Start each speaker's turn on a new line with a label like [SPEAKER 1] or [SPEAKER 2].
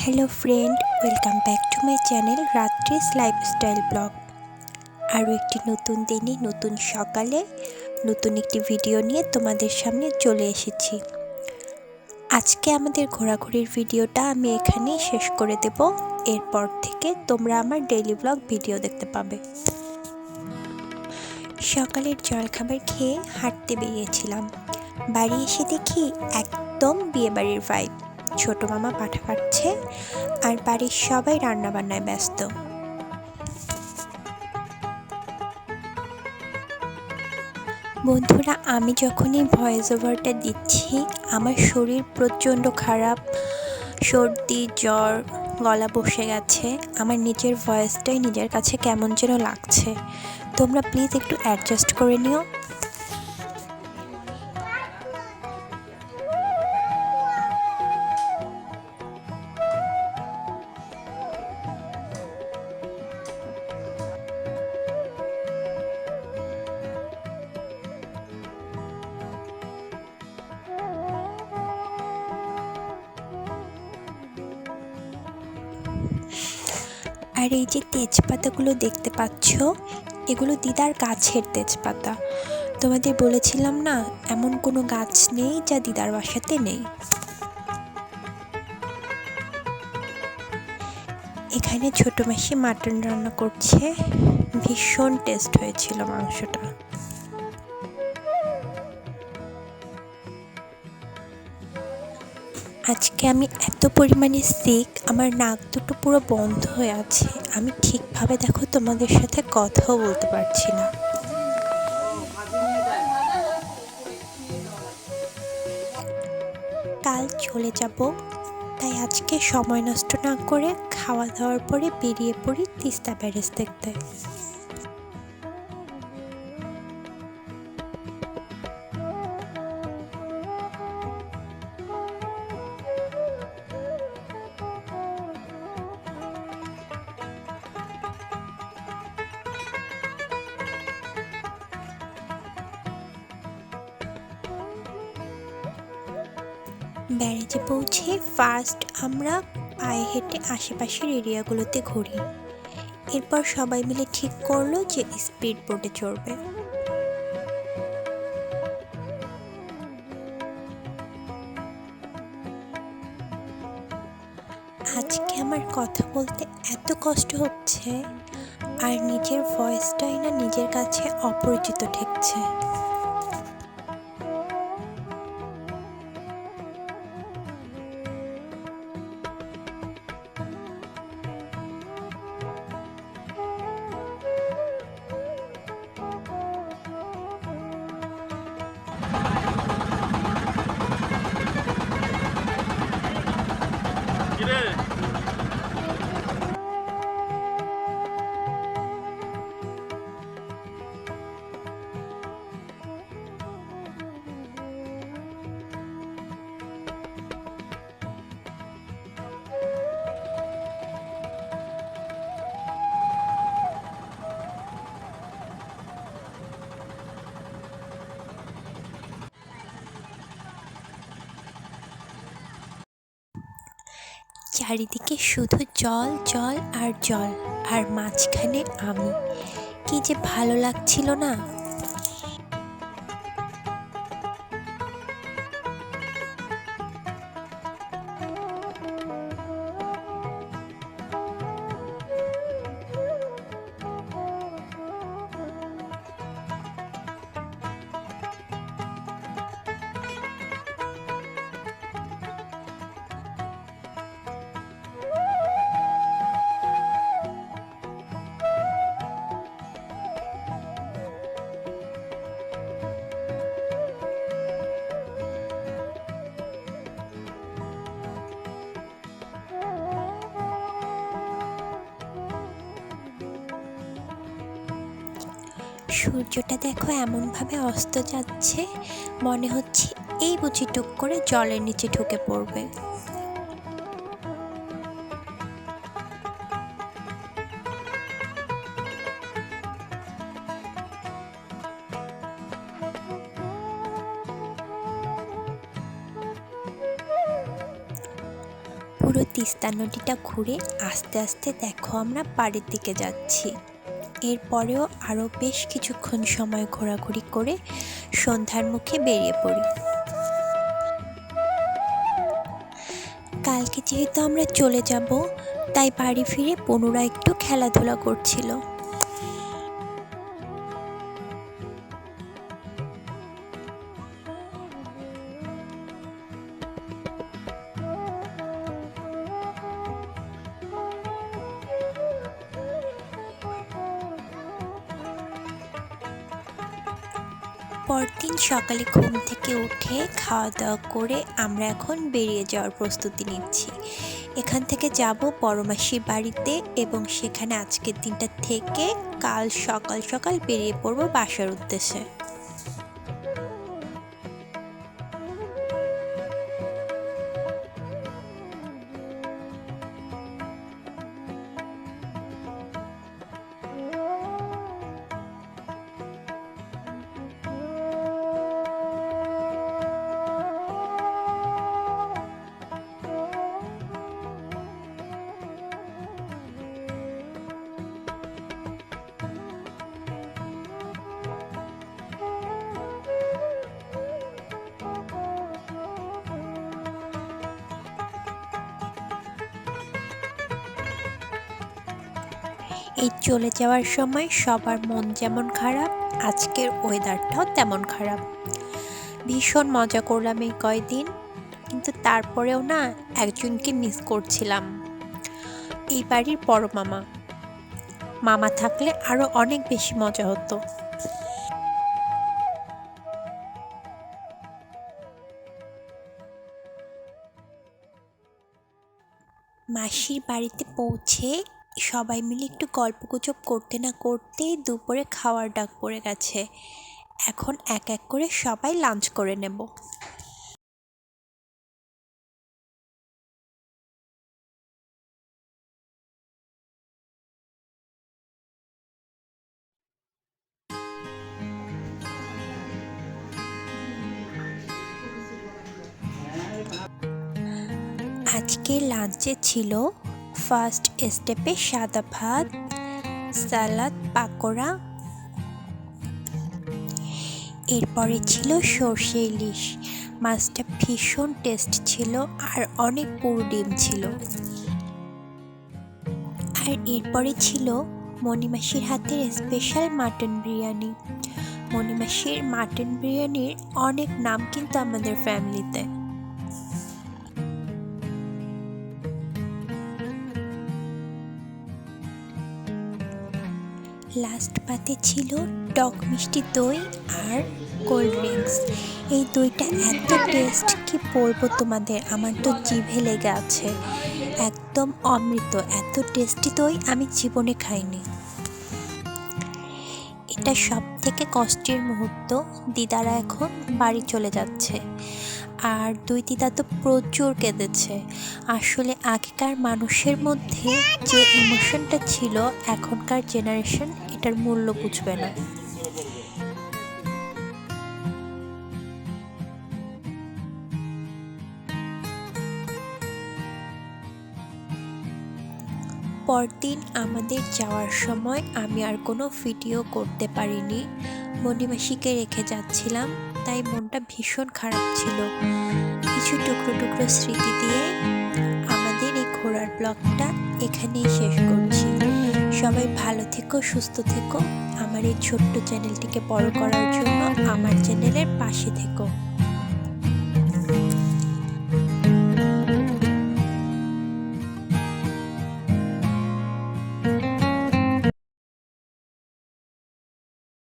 [SPEAKER 1] Hello friend, welcome back to my channel Ratri's lifestyle blog. আরও একটি নতুন দিনে নতুন সকালে নতুন একটি ভিডিও নিয়ে তোমাদের সামনে চলে এসেছি। আজকে আমাদের ঘোরাঘুরির ভিডিওটা আমি এখানেই শেষ করে দেব। এরপর থেকে তোমরা আমার ডেইলি ব্লগ ভিডিও দেখতে পাবে। সকালের জলখাবার খেয়ে হাঁটতে বেরিয়েছিলাম। বাড়ি এসে দেখি একদম বিয়েবাড়ির ভাইব। ছোট মামা পাঠা কাটছে আর বাড়ির সবাই রান্নাবান্নায় ব্যস্ত। বন্ধুরা, আমি যখনই ভয়েস ওভারটা দিচ্ছি আমার শরীর প্রচণ্ড খারাপ, সর্দি জ্বর, গলা বসে গেছে। আমার নিজের ভয়েসটাই নিজের কাছে কেমন যেন লাগছে। তোমরা প্লিজ একটু অ্যাডজাস্ট করে নিও। আর এই যে তেজপাতাগুলো দেখতে পাচ্ছ, এগুলো দিদার গাছের তেজপাতা। তোমাদের বলেছিলাম না, এমন কোনো গাছ নেই যা দিদার বাসাতে নেই। এখানে ছোট মাসি মাটন রান্না করছে, ভীষণ টেস্ট হয়েছিল মাংসটা। আজকে আমি এত পরিমাণে সিক, আমার নাক দুটো পুরো বন্ধ হয়ে আছে। আমি ঠিকভাবে দেখো তোমাদের সাথে কথাও বলতে পারছি না। কাল চলে যাব, তাই আজকে সময় নষ্ট না করে খাওয়া দাওয়ার পরে বেরিয়ে পড়ি তিস্তা ব্যারেজ দেখতে। ব্যারেজে পৌঁছে ফার্স্ট আমরা পায়ে হেঁটে আশেপাশের এরিয়াগুলোতে ঘুরি। এরপর সবাই মিলে ঠিক করলো যে স্পিড বোটে চড়বে। আজকে আমার কথা বলতে এত কষ্ট হচ্ছে, আর নিজের ভয়েসটাই না নিজের কাছে অপরিচিত ঠেকছে। চারিদিকে শুধু জল জল আর জল, আর মাঝখানে আমি। কি যে ভালো লাগছিল না। সূর্যটা দেখো এমনভাবে অস্ত যাচ্ছে, মনে হচ্ছে এই বুঝি টুক করে জলের নিচে ঢুকে পড়বে। পুরো তিস্তা নদীটা ঘুরে আস্তে আস্তে দেখো আমরা বাড়ির দিকে যাচ্ছি। এরপরেও আরও বেশ কিছুক্ষণ সময় ঘোরাঘুরি করে সন্ধ্যার মুখে বেরিয়ে পড়ি। কালকে যেহেতু আমরা চলে যাব, তাই বাড়ি ফিরে পুনরায় একটু খেলাধুলা করছিল। পরদিন সকালে ঘুম থেকে উঠে খাওয়া দাওয়া করে আমরা এখন বেরিয়ে যাওয়ার প্রস্তুতি নিচ্ছি। এখান থেকে যাব বড় মাসির বাড়িতে এবং সেখানে আজকের দিনটা থেকে কাল সকাল সকাল বেরিয়ে পড়ব বাসার উদ্দেশ্যে। এই চলে যাওয়ার সময় সবার মন যেমন খারাপ, আজকের ওয়েদারটাও তেমন খারাপ। ভীষণ মজা করলাম এই কয়দিন, কিন্তু তারপরেও না একজনকে মিস করছিলাম, এই বাড়ির বড় মামা। মামা থাকলে আরও অনেক বেশি মজা হতো। মাসির বাড়িতে পৌঁছে সবাই মিলে একটু গল্পগুজব করতে না করতেই দুপুরে খাওয়ার ডাক পড়ে গেছে। এখন এক এক করে সবাই লাঞ্চ করে নেব। আজকের লাঞ্চে ছিল ফার্স্ট স্টেপে সাদা ভাত, সালাদ, পাকোড়া। এরপরে ছিল সর্ষে ইলিশ। মাছটা ভীষণ টেস্ট ছিল আর অনেক পুরো ডিম ছিল। আর এরপরে ছিল মণিমাসির হাতের স্পেশাল মাটন বিরিয়ানি। মণিমাসির মাটন বিরিয়ানির অনেক নাম কিন্তু আমাদের ফ্যামিলিতে। লাস্ট পাতে ছিল টক মিষ্টি দই আর কোল্ড ড্রিঙ্কস। এই দইটা এত টেস্ট, কি বলবো তোমাদের, আমার তো জিভে লেগে আছে। একদম অমৃত, এত টেস্টি দই আমি জীবনে খাইনি। এটা সব থেকে কষ্টের মুহূর্ত। দিদারা এখন বাড়ি চলে যাচ্ছে, আর দুই দিদা তো প্রচুর কেঁদেছে। আসলে আগেকার মানুষের মধ্যে যে ইমোশনটা ছিল, এখনকার জেনারেশন এটার মূল্য বুঝবে না। পরদিন আমাদের যাওয়ার সময় আমি আর কোনো ভিডিও করতে পারিনি। মণিমাসিকে রেখে যাচ্ছিলাম, তাই মনটা ভীষণ খারাপ ছিল। কিছু টুকরো টুকরো স্মৃতি দিয়ে আমাদের এই ঘোরার ব্লগটা এখানেই শেষ করছি। সবাই ভালো থেকো, সুস্থ থেকো। আমার এই ছোট্ট চ্যানেলটিকে বড় করার জন্য আমার চ্যানেলের পাশে থেকো।